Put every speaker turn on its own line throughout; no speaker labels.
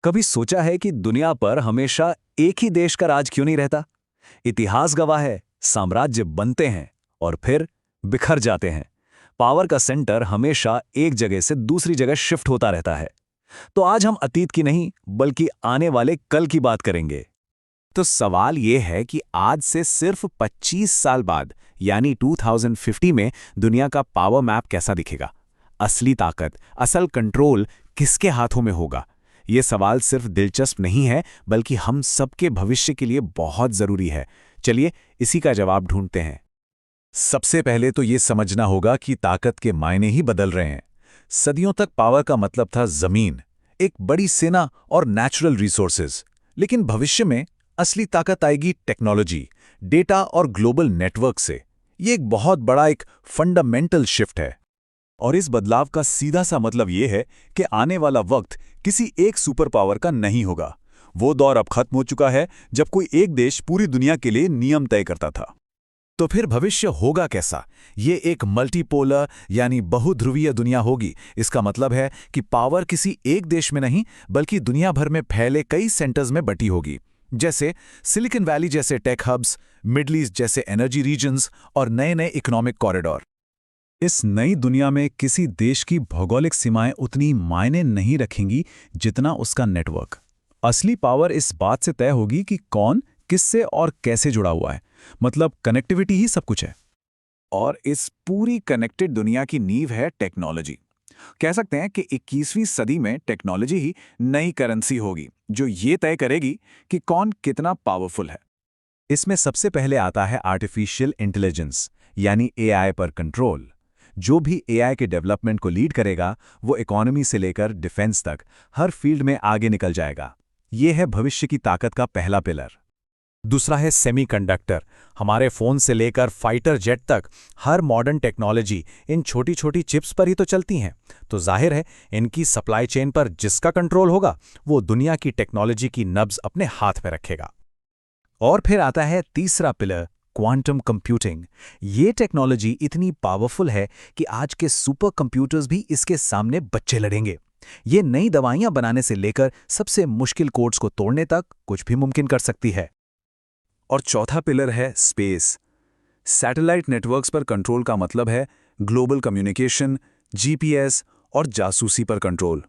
कभी सोचा है कि दुनिया पर हमेशा एक ही देश का राज क्यों नहीं रहता? इतिहास गवाह है, साम्राज्य बनते हैं और फिर बिखर जाते हैं। पावर का सेंटर हमेशा एक जगह से दूसरी जगह शिफ्ट होता रहता है। तो आज हम अतीत की नहीं, बल्कि आने वाले कल की बात करेंगे।
तो सवाल ये है कि आज से सिर्फ 25 साल बाद यानी 2050 में दुनिया का पावर मैप कैसा दिखेगा? असली ताकत, असल कंट्रोल किसके हाथों में होगा? ये सवाल सिर्फ दिलचस्प नहीं है, बल्कि हम सबके भविष्य के लिए बहुत जरूरी है। चलिए इसी का जवाब ढूंढते हैं।
सबसे पहले तो ये समझना होगा कि ताकत के मायने ही बदल रहे हैं। सदियों तक पावर का मतलब था जमीन, एक बड़ी सेना और नेचुरल रिसोर्सेज। लेकिन भविष्य में असली ताकत आएगी टेक्नोलॉजी, डेटा और ग्लोबल नेटवर्क से। ये एक बहुत बड़ा फंडामेंटल शिफ्ट है। और इस बदलाव का सीधा सा मतलब ये है कि आने वाला वक्त किसी एक सुपर पावर का नहीं होगा। वो दौर अब खत्म हो चुका है जब कोई एक देश पूरी दुनिया के लिए नियम तय करता था। तो फिर भविष्य होगा कैसा? ये एक मल्टीपोलर यानी बहुध्रुवीय दुनिया होगी। इसका मतलब है कि पावर किसी एक देश में नहीं, बल्कि दुनिया भर में फैले कई सेंटर्स में बटी होगी। जैसे सिलिकॉन वैली जैसे टेक हब्स, मिडल ईस्ट जैसे एनर्जी रीजन्स और नए नए इकोनॉमिक कॉरिडोर। इस नई दुनिया में किसी देश की भौगोलिक सीमाएं उतनी मायने नहीं रखेंगी जितना उसका नेटवर्क। असली पावर इस बात से तय होगी कि कौन किससे और कैसे जुड़ा हुआ है। मतलब कनेक्टिविटी ही सब कुछ है। और इस पूरी कनेक्टेड दुनिया की नींव है टेक्नोलॉजी। कह सकते हैं कि 21वीं सदी में टेक्नोलॉजी ही नई करेंसी होगी, जो ये तय करेगी कि कौन कितना पावरफुल है। इसमें सबसे पहले आता है आर्टिफिशियल इंटेलिजेंस यानी एआई पर कंट्रोल। जो भी एआई के डेवलपमेंट को लीड करेगा, वो इकोनॉमी से लेकर डिफेंस तक हर फील्ड में आगे निकल जाएगा। ये है भविष्य की ताकत का पहला पिलर।
दूसरा है सेमीकंडक्टर। हमारे फोन से लेकर फाइटर जेट तक हर मॉडर्न टेक्नोलॉजी इन छोटी छोटी चिप्स पर ही तो चलती हैं। तो जाहिर है इनकी सप्लाई चेन पर जिसका कंट्रोल होगा, वो दुनिया की टेक्नोलॉजी की नब्ज अपने हाथ में रखेगा।
और फिर आता है तीसरा पिलर, क्वांटम कंप्यूटिंग। ये टेक्नोलॉजी इतनी पावरफुल है कि आज के सुपर कंप्यूटर्स भी इसके सामने बच्चे लड़ेंगे। ये नई दवाइयां बनाने से लेकर सबसे मुश्किल कोड्स को तोड़ने तक कुछ भी मुमकिन कर सकती है। और चौथा पिलर है स्पेस। सैटेलाइट नेटवर्क्स पर कंट्रोल का मतलब है ग्लोबल कम्युनिकेशन, जीपीएस और जासूसी पर कंट्रोल।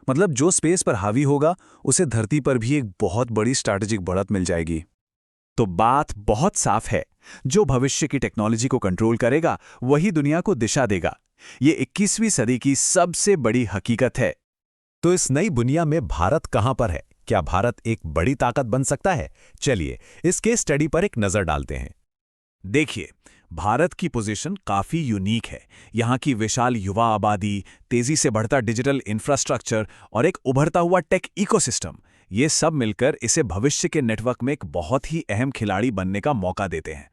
मतलब जो स्पेस पर हावी होगा, उसे धरती पर भी एक बहुत बड़ी स्ट्रैटेजिक बढ़त मिल जाएगी। तो बात बहुत साफ है, जो भविष्य की टेक्नोलॉजी को कंट्रोल करेगा, वही दुनिया को दिशा देगा। ये 21वीं सदी की सबसे बड़ी हकीकत है।
तो इस नई दुनिया में भारत कहां पर है? क्या भारत एक बड़ी ताकत बन सकता है? चलिए इस केस स्टडी पर एक नजर डालते हैं।
देखिए, भारत की पोजीशन काफी यूनिक है। यहाँ की विशाल युवा आबादी, तेजी से बढ़ता डिजिटल इंफ्रास्ट्रक्चर और एक उभरता हुआ टेक इकोसिस्टम, ये सब मिलकर इसे भविष्य के नेटवर्क में एक बहुत ही अहम खिलाड़ी बनने का मौका देते हैं।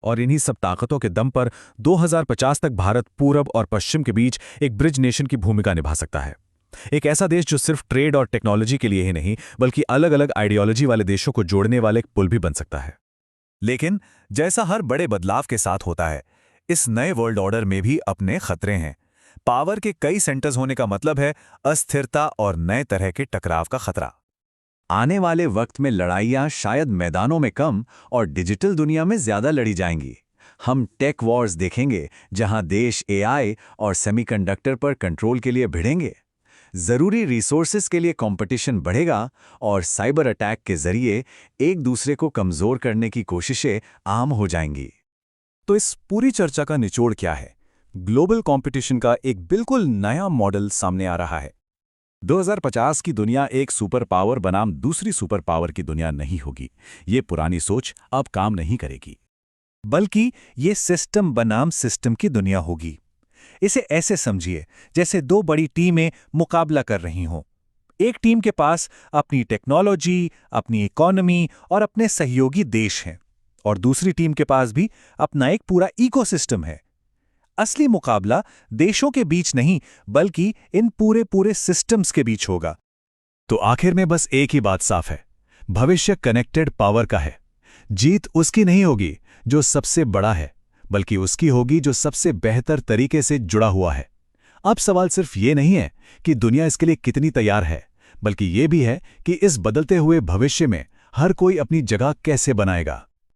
और इन्हीं सब ताकतों के दम पर 2050 तक भारत पूरब और पश्चिम के बीच एक ब्रिज नेशन की भूमिका निभा सकता है। एक ऐसा देश जो सिर्फ ट्रेड और टेक्नोलॉजी के लिए ही नहीं, बल्कि अलग अलग आइडियोलॉजी वाले देशों को जोड़ने वाले एक पुल भी बन सकता है।
लेकिन जैसा हर बड़े बदलाव के साथ होता है, इस नए वर्ल्ड ऑर्डर में भी अपने खतरे हैं। पावर के कई सेंटर्स होने का मतलब है अस्थिरता और नए तरह के टकराव का खतरा। आने वाले वक्त में लड़ाइयां शायद मैदानों में कम और डिजिटल दुनिया में ज्यादा लड़ी जाएंगी। हम टेक वॉर्स देखेंगे, जहां देश एआई और सेमीकंडक्टर पर कंट्रोल के लिए भिड़ेंगे। जरूरी रिसोर्सेज के लिए कंपटीशन बढ़ेगा और साइबर अटैक के जरिए एक दूसरे को कमजोर करने की कोशिशें आम हो जाएंगी। तो इस पूरी चर्चा का निचोड़ क्या है? ग्लोबल कंपटीशन का एक बिल्कुल नया मॉडल सामने आ रहा है। 2050 की दुनिया एक सुपर पावर बनाम दूसरी सुपर पावर की दुनिया नहीं होगी। ये पुरानी सोच अब काम नहीं करेगी, बल्कि ये सिस्टम बनाम सिस्टम की दुनिया होगी। इसे ऐसे समझिए जैसे दो बड़ी टीमें मुकाबला कर रही हों। एक टीम के पास अपनी टेक्नोलॉजी, अपनी इकोनॉमी और अपने सहयोगी देश हैं, और दूसरी टीम के पास भी अपना एक पूरा इकोसिस्टम है। असली मुकाबला देशों के बीच नहीं, बल्कि इन पूरे सिस्टम्स के बीच होगा। तो आखिर में बस एक ही बात साफ है, भविष्य कनेक्टेड पावर का है। जीत उसकी नहीं होगी जो सबसे बड़ा है, बल्कि उसकी होगी जो सबसे बेहतर तरीके से जुड़ा हुआ है। अब सवाल सिर्फ ये नहीं है कि दुनिया इसके लिए कितनी तैयार है, बल्कि ये भी है कि इस बदलते हुए भविष्य में हर कोई अपनी जगह कैसे बनाएगा।